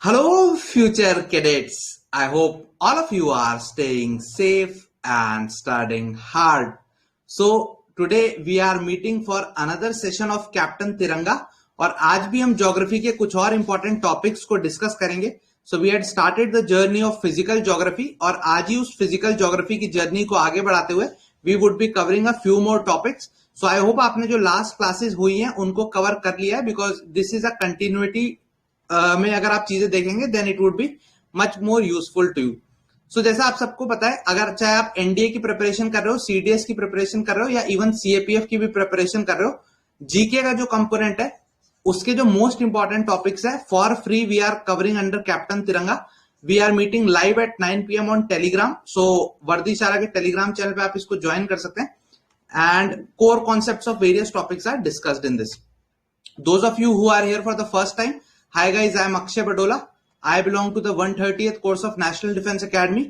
Hello, future cadets. I hope all of you are staying safe and studying hard. So, today we are meeting for another session of Captain Tiranga और आज भी हम geography के कुछ और important topics को discuss करेंगे. So we had started the journey of physical geography और आज ही उस फिजिकल ज्योग्राफी की जर्नी को आगे बढ़ाते हुए we would be covering a few more topics. So I hope आपने जो लास्ट क्लासेस हुई हैं उनको कवर कर लिया है because this is a continuity में अगर आप चीजें देखेंगे then it would be much more useful to you. So जैसा आप सबको पता है, अगर चाहे आप एनडीए की प्रिपरेशन कर रहे हो, सीडीएस की प्रिपरेशन कर रहे हो या इवन सीएपीएफ की भी प्रिपरेशन कर रहे हो, जीके का जो कंपोनेंट है उसके जो मोस्ट इंपॉर्टेंट टॉपिक्स है for free we are covering under Captain Tiranga. We are meeting live at 9 PM on Telegram. So Vardishala के टेलीग्राम चैनल पे आप इसको ज्वाइन कर सकते हैं and core concepts of various topics are discussed in this. Those of you who are here for the first time, hi guys, I am Akshay Badola. I belong to the 130th course of National Defense Academy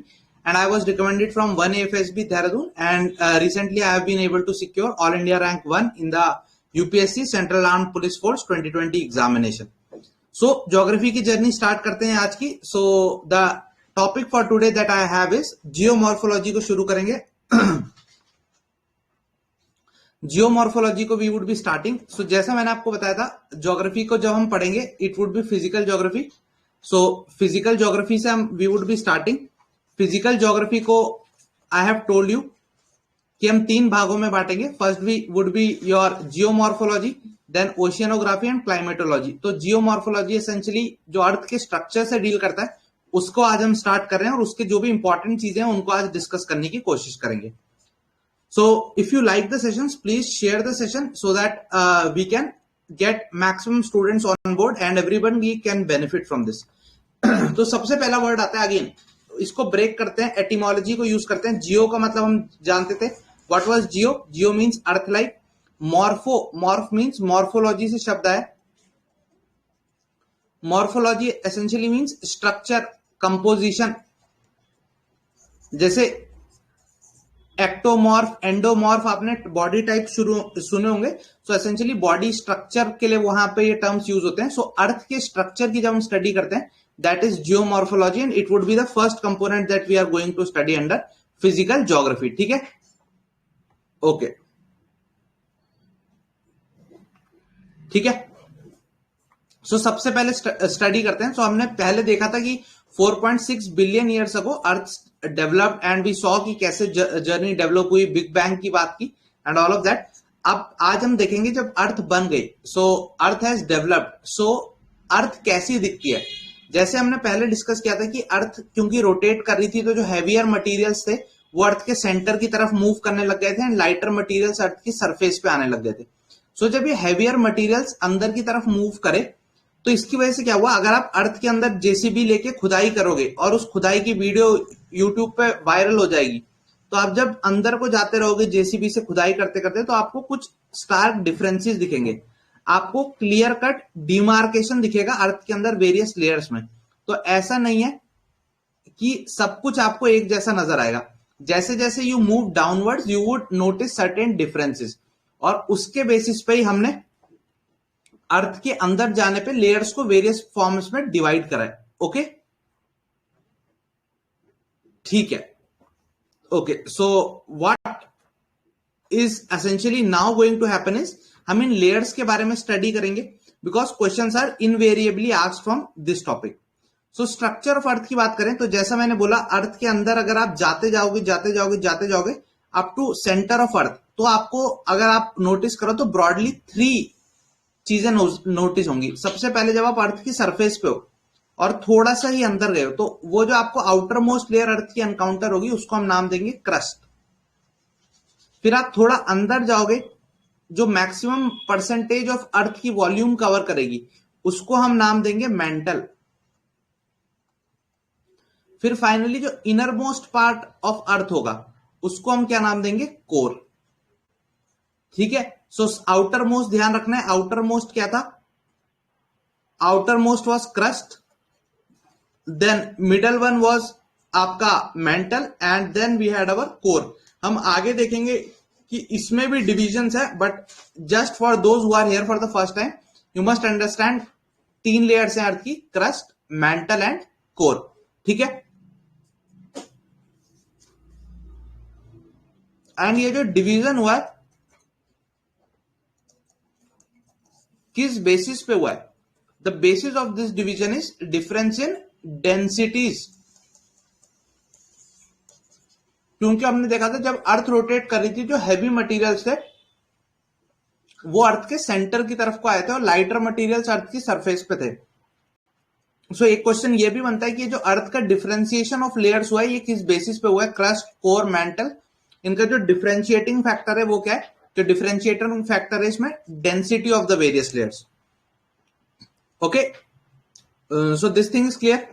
and I was recommended from 1AFSB Dehradun and recently I have been able to secure All India Rank 1 in the UPSC Central Armed Police Force 2020 examination. So, geography की journey start करते हैं आज की. So, the topic for today that I have is geomorphology को शुरू करेंगे. Geomorphology को we would be starting. सो जैसा मैंने आपको बताया था, ज्योग्राफी को जब हम पढ़ेंगे it would be physical geography. So physical geography से हम we would be starting. Physical geography को आई हैव टोल्ड यू कि हम 3 भागों में बांटेंगे. First we would be your geomorphology, then oceanography and climatology. तो जियोमॉर्फोलॉजी एसेंशियली जो अर्थ के स्ट्रक्चर से डील करता है उसको आज हम स्टार्ट कर रहे हैं और उसके जो भी इंपॉर्टेंट चीजें हैं उनको आज डिस्कस करने की कोशिश करेंगे. So if you like the sessions, please share the session so that we can get maximum students on board and everyone can benefit from this. तो सबसे पहला वर्ड आता है अगेन, इसको ब्रेक करते हैं, एटिमोलॉजी को यूज करते हैं. जियो का मतलब हम जानते थे. What was Jio? Jio means earth like. Morph means morphology से शब्द है. Morphology essentially means structure, composition. जैसे एक्टोमॉर्फ, एंडोमॉर्फ आपने बॉडी टाइप सुने होंगे. सो एसेंशियली बॉडी स्ट्रक्चर के लिए वहां पे ये टर्म्स यूज होते हैं. सो अर्थ के स्ट्रक्चर की जब हम स्टडी करते हैं that is geomorphology and it would be the first component that we are going to study under physical geography. ठीक है, ओके, ठीक है. सो सबसे पहले स्टडी करते हैं. सो हमने पहले देखा था कि 4.6 billion years ago earth developed and we saw कि कैसे जर्नी डेवलप हुई, बिग बैंग की बात की एंड ऑल ऑफ दैट. अब आज हम देखेंगे जब अर्थ बन गई. सो अर्थ हैज डेवलप्ड. सो अर्थ कैसी दिखती है? जैसे हमने पहले डिस्कस किया था कि अर्थ क्योंकि रोटेट कर रही थी तो जो हैवियर मटेरियल्स थे वो अर्थ के सेंटर की तरफ मूव करने लग गए थे एंड लाइटर मटेरियल्स अर्थ की सरफेस पे आने लग गए थे. सो जब ये हैवियर मटेरियल्स अंदर की तरफ मूव करे तो इसकी वजह से क्या हुआ, अगर आप अर्थ के अंदर जेसीबी लेके खुदाई करोगे और उस खुदाई की वीडियो यूट्यूब पे वायरल हो जाएगी, तो आप जब अंदर को जाते रहोगे जेसीबी से खुदाई करते करते तो आपको कुछ स्टार्क डिफरेंसेस दिखेंगे. आपको क्लियर कट डिमार्केशन दिखेगा अर्थ के अंदर वेरियस लेयर्स में. तो ऐसा नहीं है कि सब कुछ आपको एक जैसा नजर आएगा. जैसे जैसे you move downwards you would notice certain differences और उसके बेसिस पे ही हमने अर्थ के अंदर जाने पे लेयर्स को वेरियस फॉर्म्स में डिवाइड करा है. ओके, ठीक है, okay. So what is essentially now going to happen is हम इन लेयर्स के बारे में स्टडी करेंगे because questions are invariably asked from this topic. So structure of earth की बात करें तो जैसा मैंने बोला, अर्थ के अंदर अगर आप जाते जाओगे up to centre of earth, तो आपको अगर आप नोटिस करो तो ब्रॉडली 3 चीजें नोटिस होंगी. सबसे पहले जब आप अर्थ की सरफेस पे हो और थोड़ा सा ही अंदर गए हो तो वो जो आपको आउटर मोस्ट लेयर अर्थ की एनकाउंटर होगी उसको हम नाम देंगे क्रस्ट. फिर आप थोड़ा अंदर जाओगे, जो मैक्सिमम परसेंटेज ऑफ अर्थ की वॉल्यूम कवर करेगी उसको हम नाम देंगे मेंटल. फिर फाइनली जो inner most part of earth होगा उसको हम क्या नाम देंगे? कोर. ठीक है. सो आउटर मोस्ट ध्यान रखना है. आउटर मोस्ट क्या था? Outermost was crust, then middle one was आपका mantle and then we had our core. हम आगे देखेंगे कि इसमें भी डिविजन्स है but just for those who are here for the first time you must understand 3 layers हैं earth की: क्रस्ट, मैंटल एंड कोर। ठीक है, एंड ये जो डिवीजन हुआ है किस बेसिस पे हुआ है? The basis of this division is difference in densities. क्योंकि हमने देखा था जब अर्थ रोटेट कर रही थी, जो हैवी मटेरियल्स थे वो अर्थ के सेंटर की तरफ को आए थे और लाइटर मटेरियल्स अर्थ की सरफेस पे थे। सो एक क्वेश्चन ये भी बनता है कि जो अर्थ का डिफरेंशिएशन ऑफ लेयर्स हुआ है ये किस बेसिस पे हुआ है? Crust, core, mental. इनका जो डिफरेंशिएटिंग फैक्टर है वो क्या है? जो डिफरेंशिएटिंग फैक्टर है इसमें density of the various layers. Okay, so this thing is clear.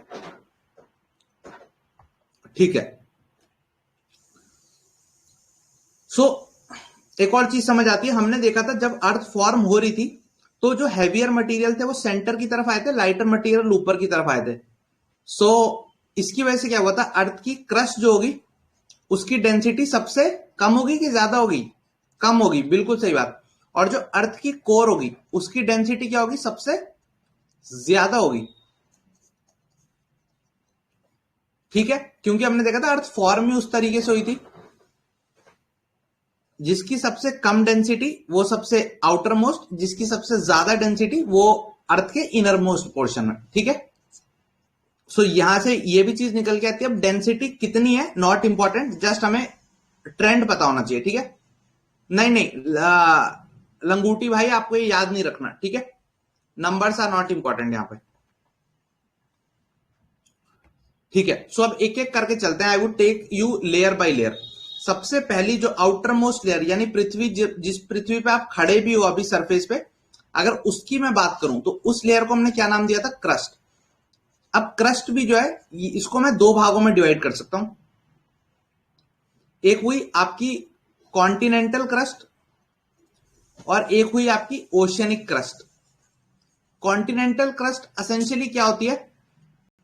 ठीक है, सो एक और चीज समझ आती है। हमने देखा था जब अर्थ फॉर्म हो रही थी तो जो हैवियर मटेरियल थे वो सेंटर की तरफ आए थे, लाइटर मटेरियल ऊपर की तरफ आए थे। सो इसकी वजह से क्या हुआ था? अर्थ की क्रस्ट जो होगी उसकी डेंसिटी सबसे कम होगी कि ज्यादा होगी? कम होगी, बिल्कुल सही बात। और जो अर्थ की कोर होगी उसकी डेंसिटी क्या होगी? सबसे ज्यादा होगी। ठीक है, क्योंकि हमने देखा था अर्थ फॉर्म ही उस तरीके से हुई थी, जिसकी सबसे कम डेंसिटी वो सबसे आउटर मोस्ट, जिसकी सबसे ज्यादा डेंसिटी वो अर्थ के इनर मोस्ट पोर्शन में। ठीक है, सो यहां से ये भी चीज निकल के आती है। अब डेंसिटी कितनी है नॉट इंपॉर्टेंट, जस्ट हमें ट्रेंड पता होना चाहिए। ठीक है, नहीं लंगूटी भाई आपको ये याद नहीं रखना। ठीक है, नंबर्स आर नॉट इंपॉर्टेंट यहां पे। ठीक है, सो अब एक एक करके चलते हैं। I would take you layer by layer. सबसे पहली जो आउटर मोस्ट लेयर यानी पृथ्वी, जिस पृथ्वी पे आप खड़े भी हो अभी सरफेस पे, अगर उसकी मैं बात करूं तो उस लेयर को हमने क्या नाम दिया था? क्रस्ट। अब क्रस्ट भी जो है इसको मैं दो भागों में डिवाइड कर सकता हूं। एक हुई आपकी कॉन्टिनेंटल क्रस्ट और एक हुई आपकी oceanic crust. Continental crust essentially क्या होती है?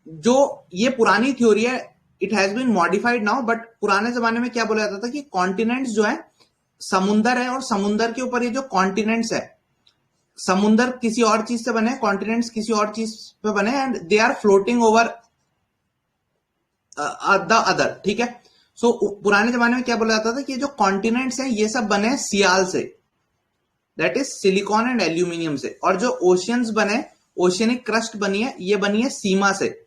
जो ये पुरानी थ्योरी है, it has been modified now, but पुराने जमाने में क्या बोला जाता था कि कॉन्टिनेंट्स जो है समुंदर है और समुंदर के ऊपर ये जो कॉन्टिनेंट्स है, समुंदर किसी और चीज से बने, कॉन्टिनेंट्स किसी और चीज पे बने, and they are floating over the other. ठीक है, सो पुराने जमाने में क्या बोला जाता था कि जो कॉन्टिनेंट्स हैं ये सब बने सियाल से, that is silicon and aluminium से, और जो ओशियंस बने, ओशियनिक क्रस्ट बनी है, ये बनी है सीमा से,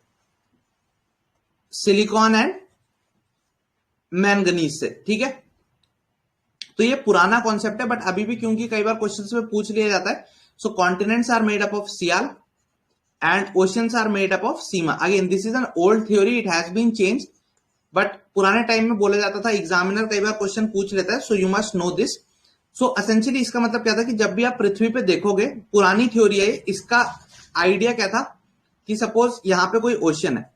सिलिकॉन एंड मैंगनीज से। ठीक है, तो ये पुराना कॉन्सेप्ट है, बट अभी भी क्योंकि कई बार क्वेश्चंस में पूछ लिया जाता है। So continents are made up of sial and oceans are made up of sima. Again this is an old theory, it has been change, but पुराने टाइम में बोला जाता था। एग्जामिनर कई बार क्वेश्चन पूछ लेता है, so you must know this. So essentially इसका मतलब क्या था कि जब भी आप पृथ्वी पे देखोगे, पुरानी थ्योरी है, इसका आइडिया क्या था कि सपोज यहां पे कोई ओशियन है।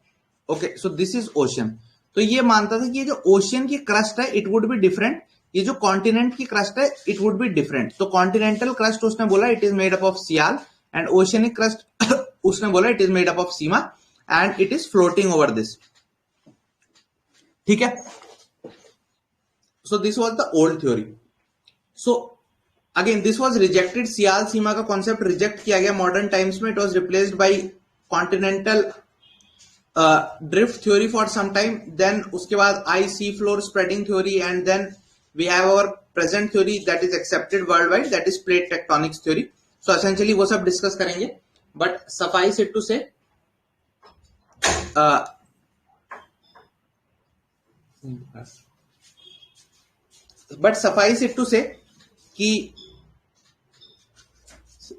Okay, so this is ocean. तो ये मानता था कि ये जो ओशियन की क्रस्ट है इट वुड बी डिफरेंट, ये जो कॉन्टिनेंट की क्रस्ट है इट वुड बी डिफरेंट। तो कॉन्टिनेंटल क्रस्ट उसने बोला it is made up of sial, and oceanic crust उसने बोला it is made up of sima and it is floating over this. ठीक है, so this was the old theory. So again this was rejected, sial sima का concept reject किया गया modern times में। It was replaced by continental drift theory for some time, then उसके बाद ice sea floor spreading theory, and then we have our present theory that is accepted worldwide, that is plate tectonics theory. So essentially वो सब discuss करेंगे, but suffice it to say कि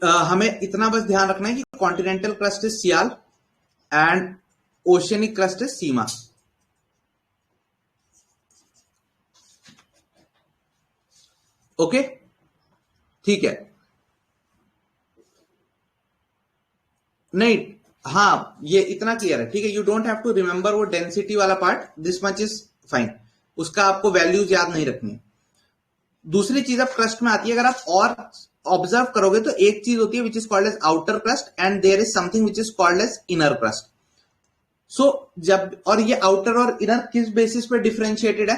हमें इतना बस ध्यान रखना है कि continental crust is sial and oceanic crust है सीमा। ओके, ठीक है, नहीं, हाँ ये इतना क्लियर है। ठीक है, you don't have to remember वो डेंसिटी वाला part, this much is fine, उसका आपको वैल्यूज याद नहीं रखनी है। दूसरी चीज अब क्रस्ट में आती है, अगर आप और ऑब्जर्व करोगे तो एक चीज होती है which is called as outer crust and there is something which is called as inner crust. So जब, और ये आउटर और इनर किस बेसिस पे डिफरेंशिएटेड है?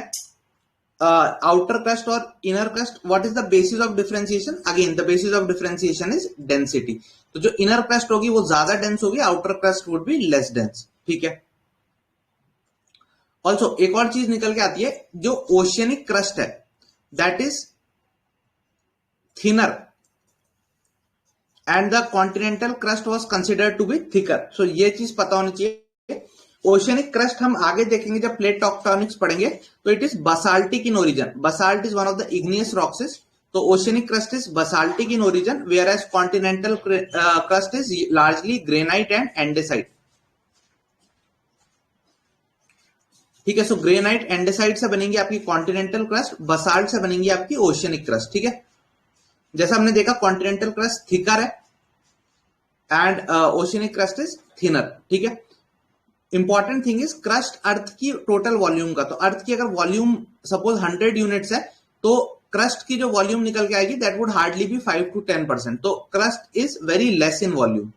outer crust or inner crust, what is the basis of differentiation? Again, the basis of differentiation is density. तो जो inner crust होगी वो ज्यादा dense होगी, outer crust would be less dense. ठीक है. ऑल्सो एक और चीज निकल के आती है, जो ओशियनिक क्रस्ट है that is thinner and the continental crust was considered to be thicker. So ये चीज पता होनी चाहिए. ओशियनिक क्रस्ट हम आगे देखेंगे जब प्लेट टेक्टोनिक्स पढ़ेंगे, तो it is basaltic in origin. Basalt is one of the igneous rocks. तो oceanic crust is basaltic in origin, whereas continental crust is largely granite and andesite. ठीक है. सो granite andesite से बनेंगी आपकी continental crust, basalt से बनेंगी आपकी oceanic crust. ठीक है. जैसा हमने देखा कॉन्टिनेंटल क्रस्ट थिकर है and oceanic crust is thinner. ठीक है. Important thing is crust earth की टोटल वॉल्यूम का. तो अर्थ की अगर वॉल्यूम सपोज 100 यूनिट्स है, तो क्रस्ट की जो वॉल्यूम निकल के आएगी that would hardly be 5 to 10%. तो crust is very less in volume.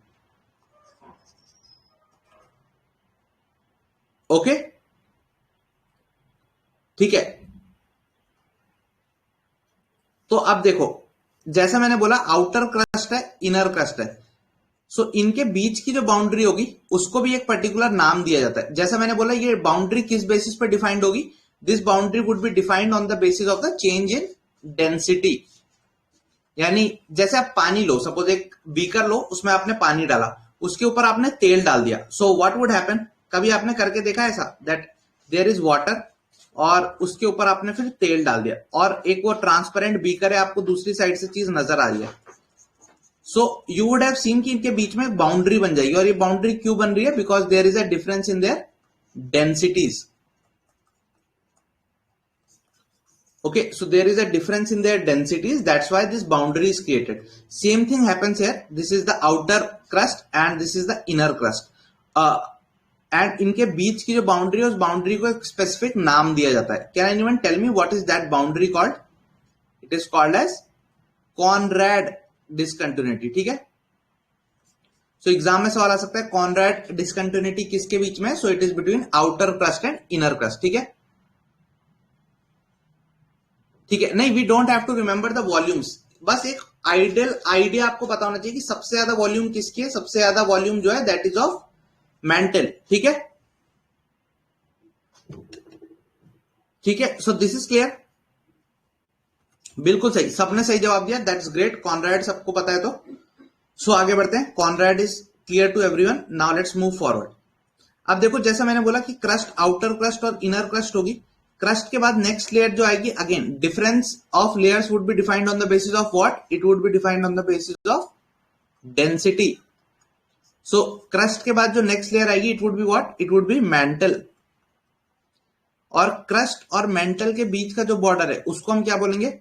Okay. ठीक है. तो अब देखो, जैसा मैंने बोला आउटर क्रस्ट है, इनर क्रस्ट है. सो इनके बीच की जो बाउंड्री होगी उसको भी एक पर्टिकुलर नाम दिया जाता है. जैसा मैंने बोला, ये बाउंड्री किस बेसिस पर डिफाइंड होगी? This boundary would be defined on the basis of the change in density. यानी जैसे आप पानी लो, सपोज एक बीकर लो, उसमें आपने पानी डाला, उसके ऊपर आपने तेल डाल दिया. So what would happen? कभी आपने करके देखा ऐसा दैट देयर इज वाटर और उसके ऊपर आपने फिर तेल डाल दिया, और एक वो ट्रांसपेरेंट बीकर है, आपको दूसरी साइड से चीज नजर आ रही है. So you would have seen कि इनके बीच में एक बाउंड्री बन जाएगी. और ये बाउंड्री क्यों बन रही है? Because there is a difference in their densities. Okay, so there is a difference in their densities. That's why this boundary is created. Same thing happens here. This is the outer crust and this is the inner crust. And इनके बीच की जो boundary है, उस boundary को एक specific नाम दिया जाता है. Can anyone tell me what is that boundary called? It is called as Conrad discontinuity. ठीक है. So एग्जाम में सवाल आ सकता है Conrad discontinuity किसके बीच में? So it is between outer crust and inner crust. ठीक है. ठीक है. नहीं, we don't have to remember the volumes. बस एक आइडियल आइडिया आपको पता होना चाहिए कि सबसे ज्यादा वॉल्यूम किसकी है. सबसे ज्यादा वॉल्यूम जो है दैट इज ऑफ मेंटल. ठीक है. ठीक है. So this is clear. बिल्कुल सही, सबने सही जवाब दिया. That's great. कॉनराड सबको पता है. तो सो आगे बढ़ते हैं. Conrad is clear to everyone. Now let's move forward. अब देखो, जैसा मैंने बोला कि क्रस्ट आउटर क्रस्ट और इनर क्रस्ट होगी. क्रस्ट के बाद नेक्स्ट लेयर जो आएगी, again difference of layers would be defined on the basis of what? It would be defined on the basis of density. So crust के बाद जो next layer आएगी, it would be what? It would be mental. और crust और mantle के बीच का जो बॉर्डर है उसको हम क्या बोलेंगे?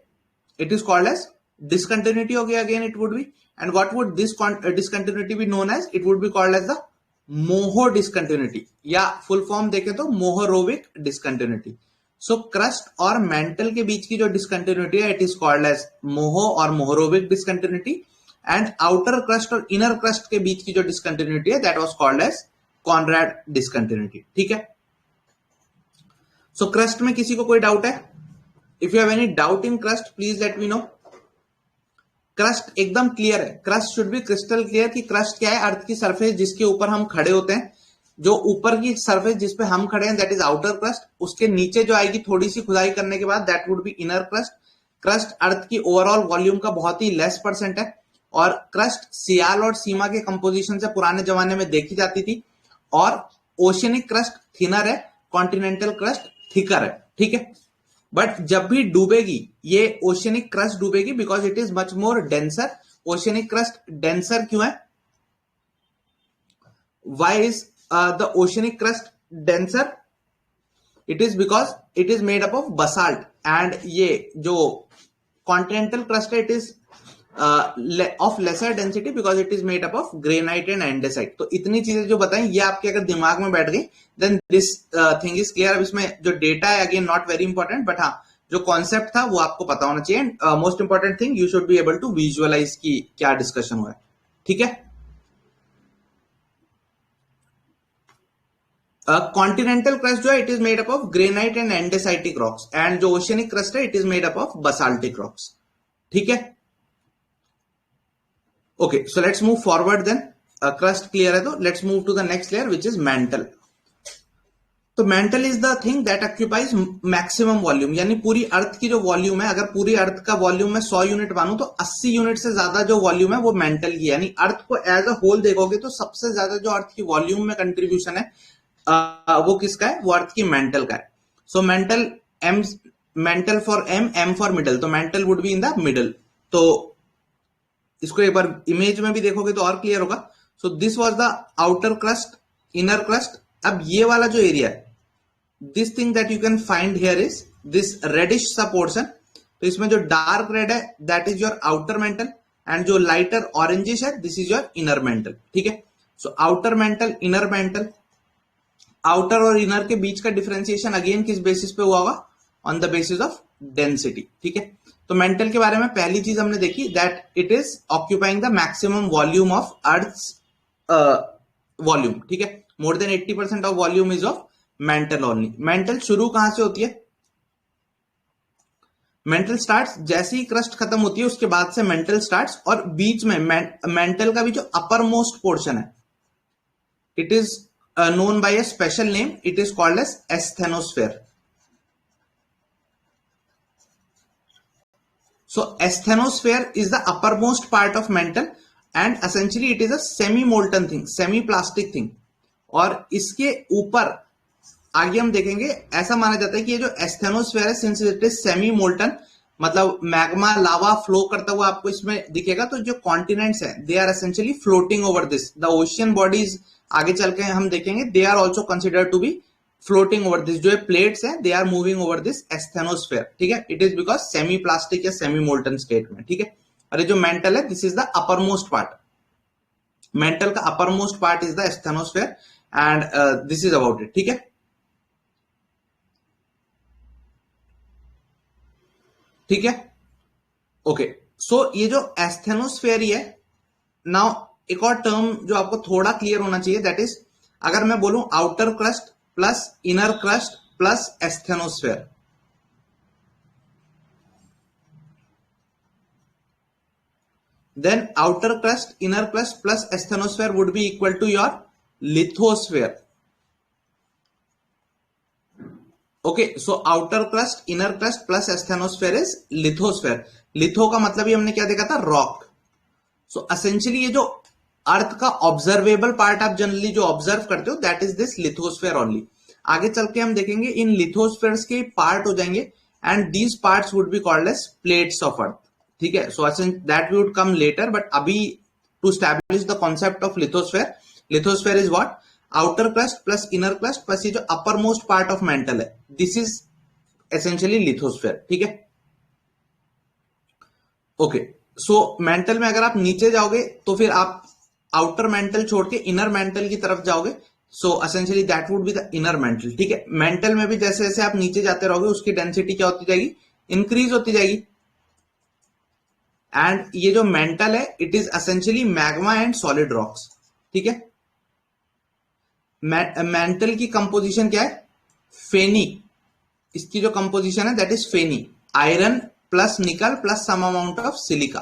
It is called as discontinuity हो गया. Again it would be, and what would this discontinuity be known as? It would be called as the Moho discontinuity, या फुल फॉर्म देखें तो मोहोरोविक डिसकंटिन्यूटी. सो क्रस्ट और mantle के बीच की जो डिसकंटिन्यूटी है, it is called as Moho और Mohorovicic discontinuity. And outer crust और इनर क्रस्ट के बीच की जो डिसकंटिन्यूटी है, that was called as Conrad discontinuity. ठीक है. सो क्रस्ट में किसी को कोई डाउट है? If you have any doubt in crust, please let me know. Crust एकदम क्लियर है. Crust should be crystal clear कि क्रस्ट क्या है? अर्थ की सरफेस जिसके ऊपर हम खड़े होते हैं. जो ऊपर की सरफेस जिस पे हम खड़े हैं दैट इज आउटर क्रस्ट. उसके नीचे जो आएगी थोड़ी सी खुदाई करने के बाद, that would be inner crust. Crust earth की ओवरऑल वॉल्यूम का बहुत ही लेस परसेंट है. और क्रस्ट सियाल और सीमा के कंपोजिशन से पुराने जमाने में देखी जाती थी. और ओशियनिक क्रस्ट थिनर है, कॉन्टिनेंटल क्रस्ट थिकर है. ठीक है. बट जब भी डूबेगी ये ओशियनिक क्रस्ट डूबेगी because it is much more denser. Oceanic crust denser क्यों है? Why is the oceanic crust denser? It is because it is made up of basalt. and ये जो continental crust है, it is of lesser density because it is made up of granite and andesite. तो इतनी चीजें जो बताएं, ये आपके अगर दिमाग में बैठ गई, then this thing is clear. अब इसमें जो डेटा है again not very important, but हाँ जो कॉन्सेप्ट था वो आपको पता होना चाहिए. Most important thing, you should be able to visualise की क्या डिस्कशन हुआ है. ठीक है. कॉन्टिनेंटल क्रस्ट जो है it is made up of granite and andesitic rocks, and जो ओशियनिक क्रस्ट है it is made up of basaltic rocks. ठीक है. Okay, so let's move forward then. Crust clear है तो let's move to the next layer which is mantle. तो mantle is the thing that occupies maximum volume, यानी पूरी अर्थ की जो volume है, अगर पूरी अर्थ का वॉल्यूम में 100 यूनिट मानूं तो 80 यूनिट से ज्यादा जो वॉल्यूम है वो मेंटल की, यानी अर्थ को एज अ होल देखोगे तो सबसे ज्यादा जो अर्थ की वॉल्यूम में कंट्रीब्यूशन है वो किसका है, वो अर्थ की मेंटल का है. So mantle M, mantle for M for middle, तो mantle would be in the middle. तो इसको एक बार इमेज में भी देखोगे तो और क्लियर होगा. So this was the outer crust, inner crust. अब ये वाला जो एरिया है, this thing that you can find here is this reddish सा पोर्शन. तो इसमें जो डार्क रेड है that is your outer mantle, and जो लाइटर ऑरेंजिश है this is your inner mantle. ठीक है. So outer mantle, inner mantle. Outer और इनर के बीच का डिफरेंशिएशन अगेन किस बेसिस पे हुआ होगा, on the basis of density. ठीक है. तो मेंटल के बारे में पहली चीज हमने देखी that it is occupying the maximum volume of earth's volume. ठीक है. More than 80% of volume is of mantle only. Mantle शुरू कहां से होती है, मेंटल स्टार्ट्स जैसे ही क्रस्ट खत्म होती है उसके बाद से मेंटल स्टार्ट्स, और बीच में मेंटल का भी जो अपर मोस्ट पोर्शन है it is known by a special name, it is called as asthenosphere. So asthenosphere is the uppermost part of mental, and essentially it is a semi molten thing, semi plastic thing. और इसके ऊपर आगे हम देखेंगे ऐसा माना जाता है कि ये जो एस्थेनोस्फेयर है since it is semi molten, मतलब मैग्मा लावा फ्लो करता हुआ आपको इसमें दिखेगा. तो जो कॉन्टिनेंट्स है they are essentially floating over this. The ocean bodies आगे चल के हम देखेंगे they are also considered to be floating over this. जो प्लेट्स है they are moving over this asthenosphere. ठीक है. It is because semi plastic या सेमी मोल्टन स्टेट में. ठीक है. और ये जो मेंटल है this is the uppermost part. Mantle का uppermost part is the asthenosphere, and this is about it. ठीक है. ठीक है. ओके. सो ये जो एस्थेनोस्फेयर ही है. नाउ एक और टर्म जो आपको थोड़ा क्लियर होना चाहिए दैट इज, अगर मैं बोलूं outer crust plus inner crust plus asthenosphere, then outer crust, inner crust plus asthenosphere would be equal to your lithosphere. Okay. So outer crust, inner crust plus asthenosphere is lithosphere. Litho का मतलब ही हमने क्या देखा था, rock. So essentially ये जो अर्थ का observable part आप जनरली जो ऑब्जर्व करते हो that is this lithosphere only. आगे चल के हम देखेंगे इन लिथोस्फेयर्स के पार्ट हो जाएंगे, and these parts would be called as plates of earth. ठीक है. So that we would come later, but अभी to establish the concept of lithosphere, lithosphere is what, outer crust plus inner crust plus ये जो uppermost part of mantle है this is essentially lithosphere. ठीक है. Okay. So mental में अगर आप नीचे जाओगे तो फिर आप आउटर मेंटल छोड़ के इनर मेंटल की तरफ जाओगे. So essentially that would be the inner mantle. ठीक है. मेंटल में भी जैसे जैसे आप नीचे जाते रहोगे उसकी डेंसिटी क्या होती जाएगी, इंक्रीज होती जाएगी. एंड ये जो मेंटल है it is essentially magma and solid rocks. ठीक है. मेंटल की कंपोजिशन क्या है, फेनी. इसकी जो कंपोजिशन है that is FeNi, iron plus nickel plus some amount of silica.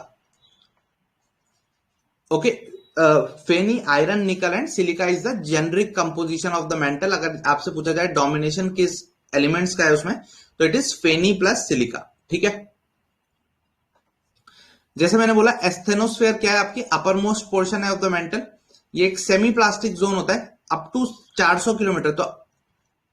Okay. FeNi, iron, nickel and silica is the generic composition of the mantle. अगर आपसे पूछा जाए डोमिनेशन किस एलिमेंट्स का है उसमें, तो it is FeNi plus silica. ठीक है. जैसे मैंने बोला एस्थेनोस्फेयर क्या है, आपकी अपर मोस्ट पोर्शन है ऑफ द मेंटल. ये एक सेमी प्लास्टिक जोन होता है अप टू 400 किलोमीटर. तो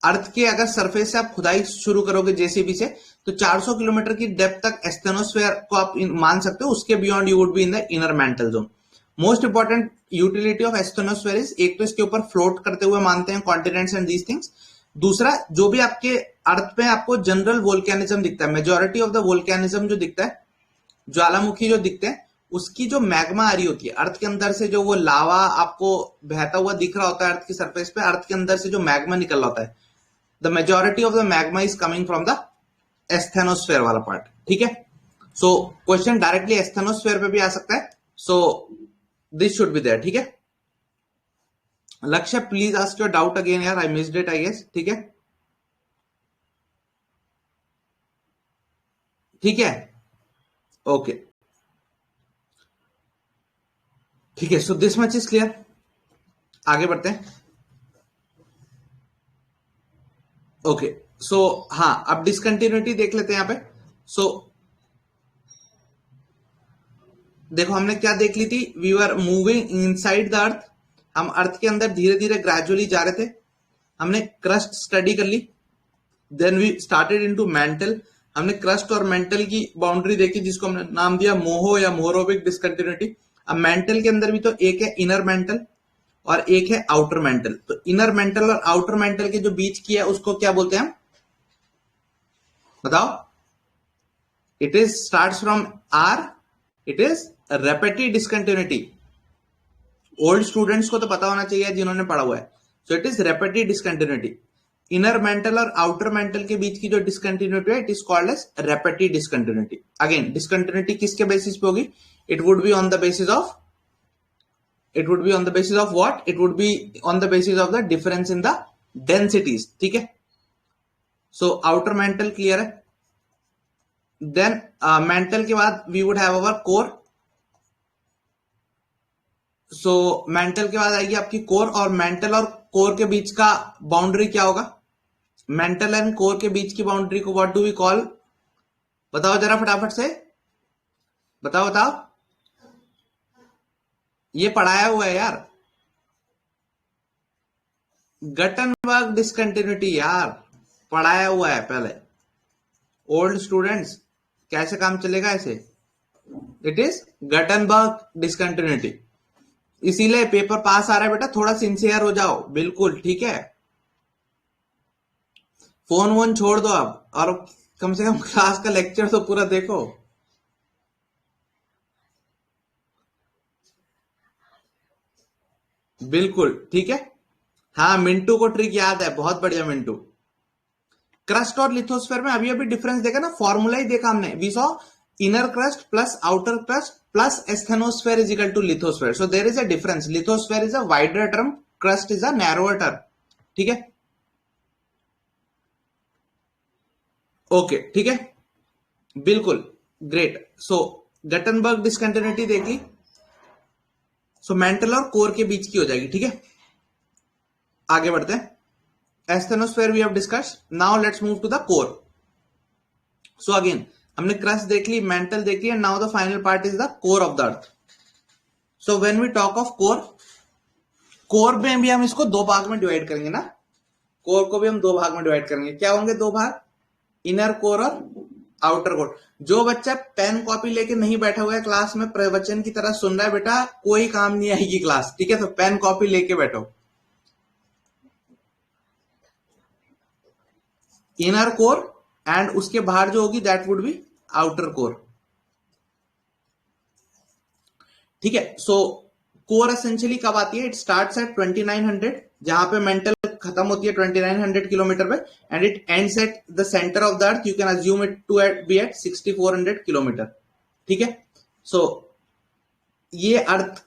अर्थ के अगर सरफेस से आप खुदाई शुरू करोगे जेसीबी से तो 400 किलोमीटर की डेप्थ तक एस्थेनोस्फेयर को आप मान सकते हो. उसके beyond you would be in the inner mental zone. Most important utility of asthenosphere is, एक तो इसके ऊपर फ्लोट करते हुए मानते हैं कॉन्टिनेंट्स एंड दीज थिंग्स. दूसरा, जो भी आपके अर्थ पे आपको जनरल वोल्केनिज्म दिखता है, मेजोरिटी ऑफ द वोल्केनिज्म जो दिखता है, ज्वालामुखी जो दिखते हैं, उसकी जो मैग्मा आ रही होती है अर्थ के अंदर से, जो वो लावा आपको बहता हुआ दिख रहा होता है अर्थ की सरफेस पे, अर्थ के अंदर से जो मैग्मा निकल रहा होता है, the majority of the magma is coming from the asthenosphere वाला पार्ट. ठीक है. सो क्वेश्चन डायरेक्टली एस्थेनोस्फेयर पे भी आ सकता है. So this should be there. ठीक है. Lakshya please ask your doubt again यार, I missed it I guess. ठीक है, ठीक है, ओके, ठीक है। So this much is clear. आगे बढ़ते हैं। ओके, सो हाँ, अब डिसकंटिन्यूटी देख लेते हैं यहां पे। सो देखो हमने क्या देख ली थी, we are moving inside the earth. हम अर्थ के अंदर धीरे धीरे ग्रेजुअली जा रहे थे। हमने क्रस्ट स्टडी कर ली, then we started into mantle. हमने क्रस्ट और मेंटल की बाउंड्री देखी, जिसको हमने नाम दिया मोहो या मोरोविक डिसकंटिन्यूटी। अब मेंटल के अंदर भी तो एक है इनर मेंटल और एक है आउटर मेंटल। तो इनर मेंटल और आउटर मेंटल के जो बीच की है उसको क्या बोलते हैं हम, बताओ? It is start from R, it is repetitive discontinuity. Old students को तो पता होना चाहिए जिन्होंने पढ़ा हुआ है। So it is repetitive discontinuity. Inner mantle और आउटर मेंटल के बीच की जो डिसकंटिन्यूटी है, it is called as repetitive discontinuity. Again discontinuity किसके बेसिस पे होगी? It would be on the basis of, it would be on the basis of what? It would be on the basis of the difference in the densities. ठीक है, so outer mental clear है। then mental के बाद we would have our core। so mental के बाद आएगी आपकी core, और mental और core के बीच का बाउंड्री क्या होगा? mental एंड core के बीच की बाउंड्री को what do we call? बताओ जरा फटाफट से, बताओ बताओ। ये पढ़ाया हुआ है यार, गटनबर्ग डिसकंटिन्यूटी यार, पढ़ाया हुआ है पहले। ओल्ड स्टूडेंट्स, कैसे काम चलेगा ऐसे? It is Gutenberg discontinuity. इसीलिए पेपर पास आ रहा है बेटा, थोड़ा सिंसियर हो जाओ, बिल्कुल ठीक है। फोन वोन छोड़ दो अब, और कम से कम क्लास का लेक्चर तो पूरा देखो। बिल्कुल ठीक है। हाँ, मिंटू को ट्रिक याद है, बहुत बढ़िया मिंटू। क्रस्ट और लिथोस्फेयर में अभी अभी डिफरेंस देखा ना, फॉर्मूला ही देखा हमने। We saw inner crust plus outer crust plus asthenosphere is equal to lithosphere. So there is a difference. Lithosphere is a wider term, crust is a narrower term. ठीक है, ओके, ठीक है, बिल्कुल, ग्रेट। सो Gutenberg discontinuity देख ली। So mental और core के बीच की हो जाएगी। ठीक है, आगे बढ़ते हैं। Asthenosphere we have discuss, now let's move to the core. So again हमने क्रस्ट देख ली, मेंटल देख ली, and now the final part is the core of the earth. So when we talk of core, core में भी हम इसको दो भाग में डिवाइड करेंगे ना। कोर को भी हम दो भाग में डिवाइड करेंगे। क्या होंगे दो भाग? इनर कोर और आउटर कोर। जो बच्चा पेन कॉपी लेके नहीं बैठा हुआ है क्लास में, प्रवचन की तरह सुन रहा है बेटा, कोई काम नहीं आएगी क्लास। ठीक है, तो पेन कॉपी लेके बैठो। इनर कोर, एंड उसके बाहर जो होगी that would B outer core. ठीक है, सो कोर एसेंशियली कब आती है? इट स्टार्ट्स एट 2900, जहां पे मेंटल खत्म होती है 2900 किलोमीटर पे, and it ends at the centre of the earth. You can assume it to be at 6400 kilometre. ठीक है, सो ये अर्थ,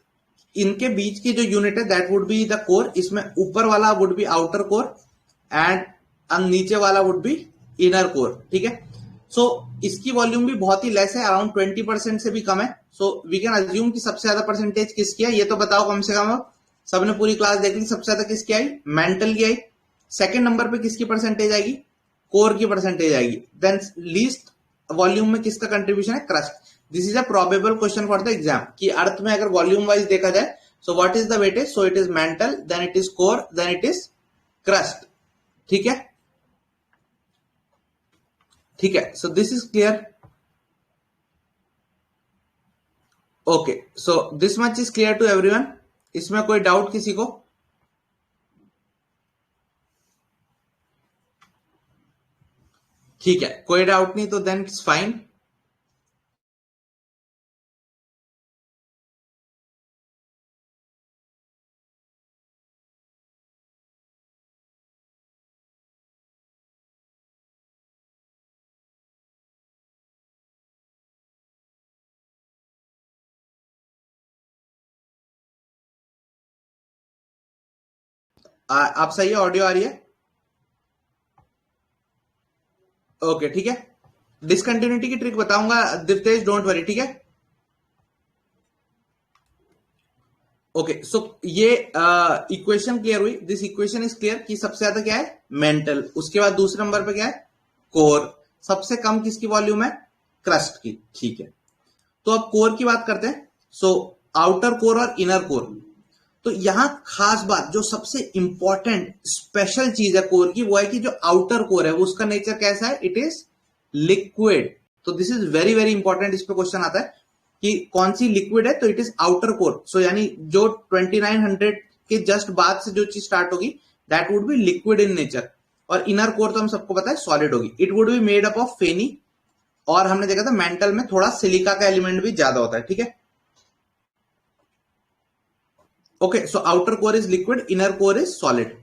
इनके बीच की जो यूनिट है that would be the core. इसमें ऊपर वाला would be outer core and नीचे वाला वुड बी इनर कोर। ठीक है, सो इसकी वॉल्यूम भी बहुत ही लेस है, अराउंड 20% से भी कम है। सो वी कैन अज्यूम कि सबसे ज्यादा परसेंटेज किसकी है, ये तो बताओ कम से कम। अब सबने पूरी क्लास देख ली, सबसे ज्यादा किसकी आई? मेंटल की आई। सेकेंड नंबर पे किसकी परसेंटेज आएगी? कोर की परसेंटेज आएगी। देन लीस्ट वॉल्यूम में किसका कंट्रीब्यूशन है? Crust. This is a probable question for the exam, कि अर्थ में अगर वॉल्यूम वाइज देखा जाए, so what is the weightage? So it is mantle, then it is core, then it is crust. ठीक है, ठीक है, so this is clear. Okay, so this much is clear to everyone. इसमें कोई doubt किसी को? ठीक है, कोई डाउट नहीं तो देन इट्स फाइन। आप सही है, ऑडियो आ रही है? ओके ठीक है। डिसकंटिन्यूटी की ट्रिक बताऊंगा दिवतेश, डोंट वरी, ठीक है। ओके सो ये इक्वेशन क्लियर हुई, दिस इक्वेशन इज क्लियर कि सबसे ज्यादा क्या है, मेंटल, उसके बाद दूसरे नंबर पे क्या है, कोर, सबसे कम किसकी वॉल्यूम है, क्रस्ट की, ठीक है। तो अब कोर की बात करते हैं। सो आउटर कोर और इनर कोर, तो यहां खास बात जो सबसे इंपॉर्टेंट स्पेशल चीज है कोर की, वो है कि जो आउटर कोर है वो उसका नेचर कैसा है, इट इज लिक्विड। तो this is very very important, इस पे क्वेश्चन आता है कि कौन सी लिक्विड है, तो इट इज आउटर कोर। सो यानी जो 2900 के जस्ट बाद से जो चीज स्टार्ट होगी that would be liquid in nature, और इनर कोर तो हम सबको पता है सॉलिड होगी। It would be made up of FeNi, और हमने देखा था मेंटल में थोड़ा सिलिका का एलिमेंट भी ज्यादा होता है, ठीक है। Okay so outer core is liquid, inner core is solid,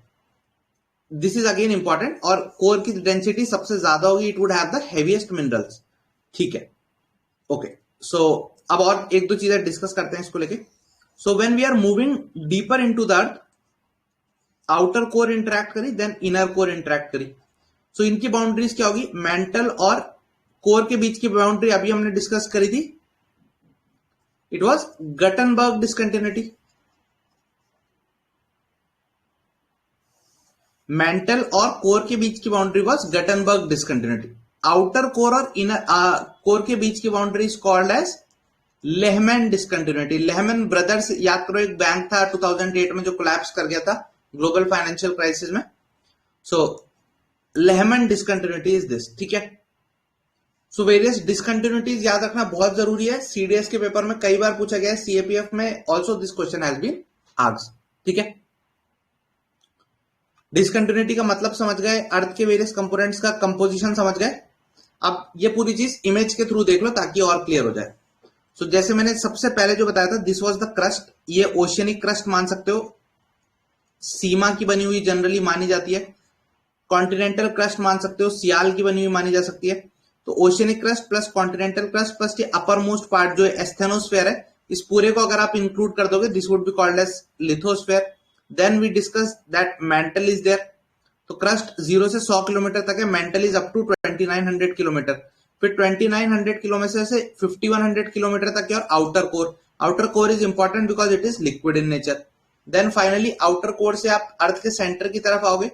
this is again important. और कोर की डेंसिटी सबसे ज्यादा होगी, it would have the heaviest minerals, ठीक है। ओके सो अब और एक दो चीजें डिस्कस करते हैं इसको लेके। So when we are moving deeper into the earth, outer core interact करी देन इनर कोर इंटरैक्ट करी। सो इनकी बाउंड्रीज क्या होगी, मेंटल और कोर के बीच की बाउंड्री अभी हमने डिस्कस करी थी, it was Gutenberg discontinuity. Mantle और कोर के बीच की boundary was Gutenberg discontinuity. Outer core और इनर कोर के बीच की boundary is called as Lehmann discontinuity. Lehmann brothers, याद करो एक बैंक था 2008 में जो कोलैप्स कर गया था ग्लोबल फाइनेंशियल क्राइसिस में। सो लेहमैन डिसकंटिन्यूटी इज दिस, ठीक है। सो वेरियस डिसकंटिन्यूटीज याद रखना बहुत जरूरी है, सीडीएस के पेपर में कई बार पूछा गया है, सीएपीएफ में also this question has been asked, ठीक है। डिसकंटिन्यूटी का मतलब समझ गए, अर्थ के वेरियस कंपोनेंट्स का कंपोजिशन समझ गए। अब ये पूरी चीज इमेज के थ्रू देख लो ताकि और क्लियर हो जाए। सो जैसे मैंने सबसे पहले जो बताया था, दिस वाज द क्रस्ट, ये ओशियनिक क्रस्ट मान सकते हो, सीमा की बनी हुई जनरली मानी जाती है। कॉन्टिनेंटल क्रस्ट मान सकते हो, सियाल की बनी हुई मानी जा सकती है। तो oceanic crust plus continental crust plus ये अपर मोस्ट पार्ट जो एस्थेनोस्फेयर है, इस पूरे को अगर आप इंक्लूड कर दोगे this would be called as lithosphere. Then we discuss that mantle is there. तो क्रस्ट 0 से 100 किलोमीटर तक है, mantle is up to 2900 kilometre. फिर 2900 किलोमीटर से 5100 किलोमीटर तक है और outer core. Outer core is important because it is liquid in nature. Then finally outer core से आप अर्थ के सेंटर की तरफ आओगे।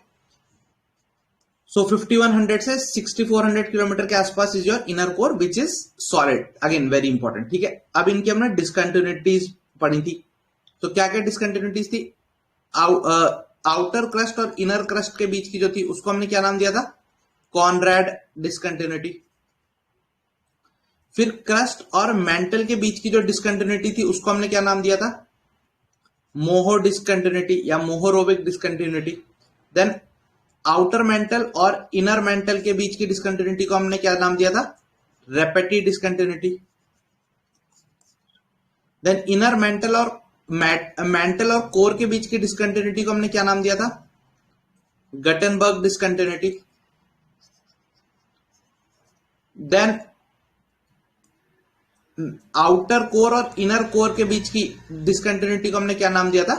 सो 5100 से 6400 किलोमीटर के आसपास is your inner core which is solid, again very important, ठीक है। अब इनकी हमने डिसकंटिन्यूटीज पढ़ी थी। तो क्या क्या डिसकंटिन्यूटीज थी, आउटर क्रस्ट और इनर क्रस्ट के बीच की जो थी उसको हमने क्या नाम दिया था, कॉनरैड डिसकंटिन्यूटी। फिर क्रस्ट और मेंटल के बीच की जो डिसकंटिन्यूटी थी उसको हमने क्या नाम दिया था, मोहो डिसकंटिन्यूटी या मोहोरोबिक डिसकंटिन्यूटी। देन आउटर मेंटल और इनर मेंटल के बीच की डिसकंटिन्यूटी को हमने क्या नाम दिया था, रेपेटी डिसकंटिन्यूटी। देन इनर मेंटल और कोर के बीच की डिसकंटिन्यूटी को हमने क्या नाम दिया था, Gutenberg discontinuity. Then outer core और इनर कोर के बीच की डिसकंटिन्यूटी को हमने क्या नाम दिया था,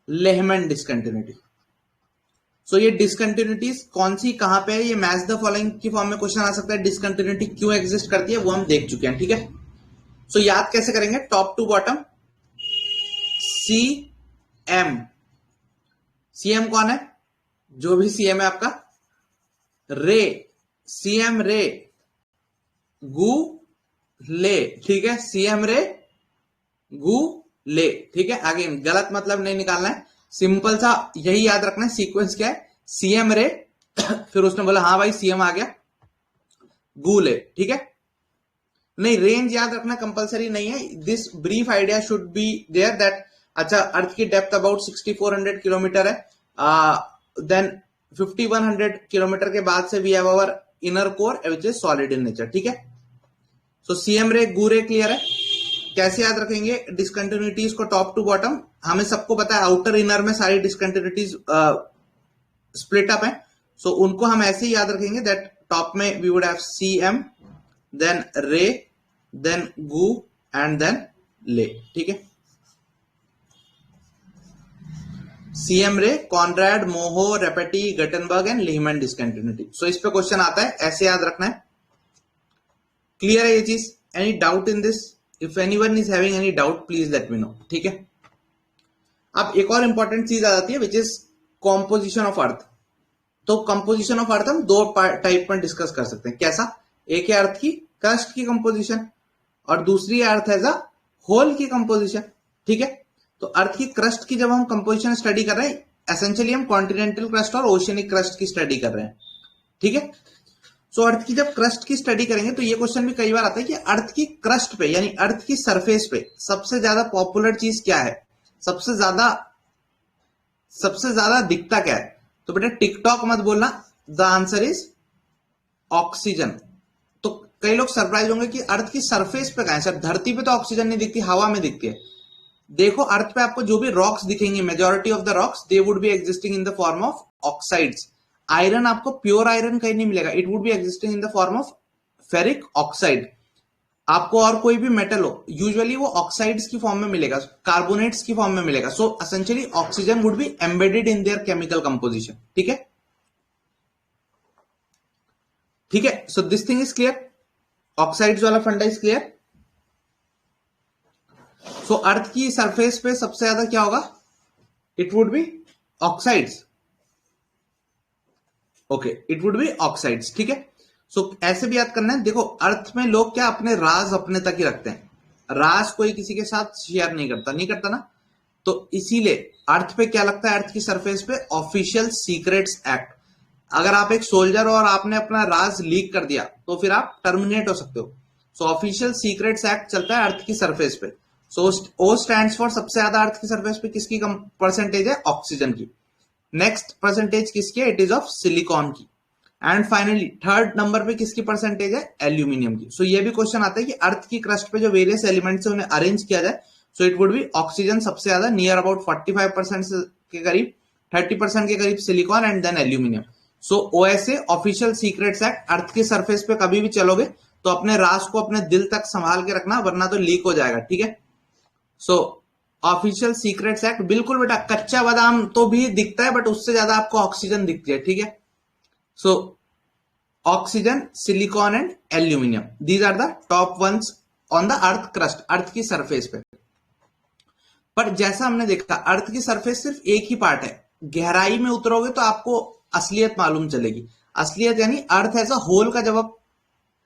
लेहमैन डिसकंटिन्यूटी। सो ये डिसकंटिन्यूटीज कौन सी कहां पे है, ये मैच द फॉलोइंग की फॉर्म में क्वेश्चन आ सकता है। डिसकंटिन्यूटी क्यों एग्जिस्ट करती है वो हम देख चुके हैं, ठीक है। सो याद कैसे करेंगे, top to bottom, C M. CM कौन है, जो भी सीएम है आपका, रे, सीएम रे, गु ले, ठीक है, सीएम रे गु ले, ठीक है। अगेन गलत मतलब नहीं निकालना है, सिंपल सा यही याद रखना है, सीक्वेंस क्या है, सीएम रे फिर उसने बोला हाँ भाई सीएम आ गया, गु ले, ठीक है। नहीं, रेंज याद रखना कंपलसरी नहीं है, this brief idea should be there that अच्छा अर्थ की डेप्थ अबाउट 6400 किलोमीटर है, देन 5100 किलोमीटर के बाद से we have our inner core which is solid in nature, ठीक है। सो सीएम रे गु रे क्लियर है। कैसे याद रखेंगे डिसकंटिन्यूटीज को टॉप टू बॉटम, हमें सबको पता है आउटर इनर में सारी डिसकंटिन्यूटीज स्प्लिट अप है। सो उनको हम ऐसे ही याद रखेंगे दैट टॉप में we would have CM, then रे, देन गु एंड देन ले, ठीक है। सीएम रे, Conrad, Moho, Repetti, Gutenberg and Lehmann discontinuity. So इस पे क्वेश्चन आता है, ऐसे याद रखना है। क्लियर है ये चीज? Any doubt in this? If anyone is having any doubt please let me know. ठीक है, अब एक और इंपॉर्टेंट चीज आ जाती है which is composition of earth. तो कंपोजिशन ऑफ अर्थ हम दो टाइप में डिस्कस कर सकते हैं। कैसा? एक है अर्थ की क्रस्ट की कंपोजिशन और दूसरी है अर्थ एज अ होल की कंपोजिशन। ठीक है, तो अर्थ की क्रस्ट की जब हम कंपोजिशन स्टडी कर रहे हैं, एसेंशियली हम कॉन्टिनेंटल क्रस्ट और ओशियनिक क्रस्ट की स्टडी कर रहे हैं। ठीक है, सो अर्थ की जब क्रस्ट की स्टडी करेंगे तो ये क्वेश्चन भी कई बार आता है कि अर्थ की क्रस्ट पे यानी अर्थ की सरफेस पे सबसे ज्यादा पॉपुलर चीज क्या है, सबसे ज्यादा दिखता क्या है? तो बेटा टिकटॉक मत बोलना, द आंसर इज ऑक्सीजन। तो कई लोग सरप्राइज होंगे कि अर्थ की सरफेस पे कहां है सर, धरती पे तो ऑक्सीजन नहीं दिखती, हवा में दिखती है। देखो अर्थ पे आपको जो भी रॉक्स दिखेंगे, majority of the rocks they would be existing in the form of oxides. Iron आपको प्योर आयरन कहीं नहीं मिलेगा, it would B existing in the form of ferric oxide. आपको और कोई भी मेटल हो यूजुअली वो ऑक्साइड्स की फॉर्म में मिलेगा, कार्बोनेट्स की फॉर्म में मिलेगा। So essentially oxygen would be embedded in their chemical composition. ठीक है, ठीक है, so this thing is clear, oxides वाला फंडा इज क्लियर। सो अर्थ की सरफेस पे सबसे ज्यादा क्या होगा? It would B oxides. Okay, it would B oxides. ठीक है, सो ऐसे भी याद करना है। देखो अर्थ में लोग क्या अपने राज अपने तक ही रखते हैं, राज कोई किसी के साथ शेयर नहीं करता ना। तो इसीलिए अर्थ पे क्या लगता है, अर्थ की सरफेस पे ऑफिशियल सीक्रेट्स एक्ट। अगर आप एक सोल्जर हो और आपने अपना राज लीक कर दिया तो फिर आप टर्मिनेट हो सकते हो। सो ऑफिशियल सीक्रेट्स एक्ट चलता है अर्थ की सरफेस पे। सो ओ स्टैंड्स फॉर सबसे ज्यादा अर्थ की सरफेस पे किसकी परसेंटेज है? ऑक्सीजन की। नेक्स्ट परसेंटेज किसकी है? इट इज ऑफ सिलिकॉन की। एंड फाइनली थर्ड नंबर पे किसकी परसेंटेज है? एल्यूमिनियम की। सो ये भी क्वेश्चन आता है कि अर्थ की क्रस्ट पे जो वेरियस एलिमेंट्स है उन्हें अरेंज किया जाए। So it would B oxygen सबसे ज्यादा, नियर अबाउट 45% के करीब, 30% के करीब silicon and then aluminium. So OSA official secrets act, earth की सरफेस पे कभी भी चलोगे तो अपने राज को अपने दिल तक संभाल के रखना, वरना तो लीक हो जाएगा। ठीक है, सो ऑफिशियल सीक्रेट्स एक्ट। बिल्कुल बेटा, कच्चा बादाम तो भी दिखता है बट उससे ज्यादा आपको ऑक्सीजन दिखती है। ठीक है, so oxygen, silicon and aluminium, these are the top ones on the earth crust, earth की सरफेस पे। पर जैसा हमने देखा अर्थ की सरफेस सिर्फ एक ही पार्ट है, गहराई में उतरोगे तो आपको असलियत मालूम चलेगी। असलियत यानी अर्थ एज अ होल का जब आप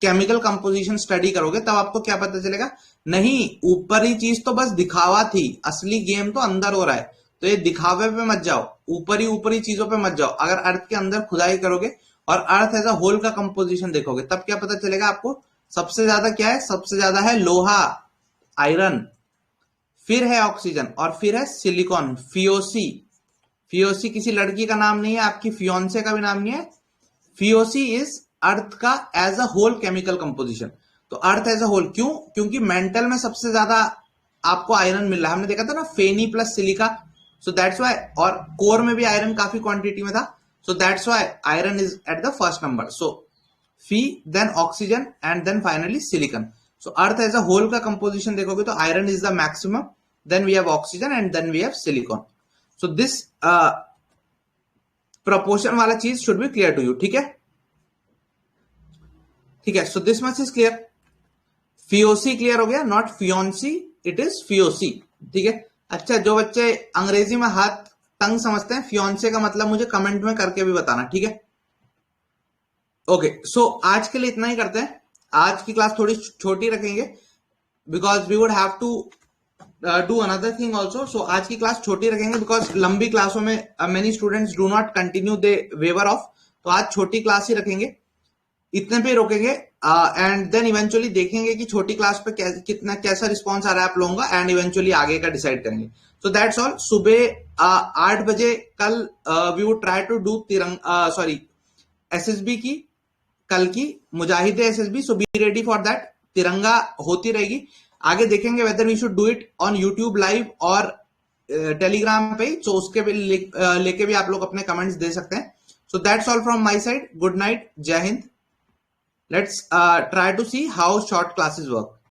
केमिकल कंपोजिशन स्टडी करोगे तब आपको क्या पता चलेगा, नहीं ऊपरी चीज तो बस दिखावा थी, असली गेम तो अंदर हो रहा है। तो ये दिखावे पे मत जाओ, ऊपरी चीजों पे मत जाओ। अगर अर्थ के अंदर खुदाई करोगे और अर्थ एज अ होल का कंपोजिशन देखोगे तब क्या पता चलेगा आपको, सबसे ज्यादा क्या है? सबसे ज्यादा है लोहा, आयरन, फिर है ऑक्सीजन और फिर है सिलिकॉन। फियोसी, फियोसी किसी लड़की का नाम नहीं है, आपकी फियोन्से का भी नाम नहीं है। फियोसी इज अर्थ का as a whole chemical composition. तो अर्थ एज अ होल क्यों? क्योंकि मेंटल में सबसे ज्यादा आपको आयरन मिल रहा है, हमने देखा था ना, FeNi plus silica. So that's why, और कोर में भी आयरन काफी क्वांटिटी में था। So that's why iron is at the first number. So Fe, then oxygen and then finally silicon. So earth as a whole का composition देखोगे तो iron is the maximum, then we have oxygen and then we have silicon. So this proportion वाला चीज should be clear to you. ठीक है, ठीक है, so this much is clear. FeOSi clear हो गया, not fiancee, it is FeOSi. ठीक है, अच्छा जो बच्चे अंग्रेजी में हाथ तंग समझते हैं, फियोन्से का मतलब मुझे कमेंट में करके भी बताना। ठीक है, ओके, सो आज के लिए इतना ही करते हैं। आज की क्लास थोड़ी छोटी रखेंगे because we would have to do another thing also. So आज की क्लास छोटी रखेंगे बिकॉज लंबी क्लासों में many students do not continue they waver off. तो आज छोटी क्लास ही रखेंगे, इतने पे रोकेंगे एंड देन इवेंचुअली देखेंगे कि छोटी क्लास पे कितना कैसा रिस्पॉन्स आ रहा है आप लोगों का, एंड इवेंचुअली आगे का डिसाइड करेंगे। So that's all. सुबह 8 बजे कल we would try to do SSB की, कल की मुजाहिदे SSB. So be ready for that, Tiranga होती रहेगी। आगे देखेंगे whether we should do it on YouTube live और टेलीग्राम पे। सो उसके भी लेके भी आप लोग अपने कमेंट्स दे सकते हैं। सो that's all from my side. Good night, जय Hind. Let's try to see how short classes work.